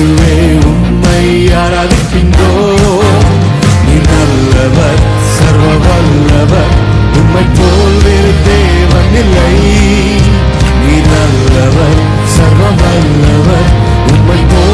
இயேசுவே உம்மை ஆராதிக்கின்றோம். நீ நல்லவர், சர்வ வல்லவர், உம்மை போல் வேறு தேவன் இல்லை. நீ நல்லவர், சர்வ வல்லவர், உம்மை போல்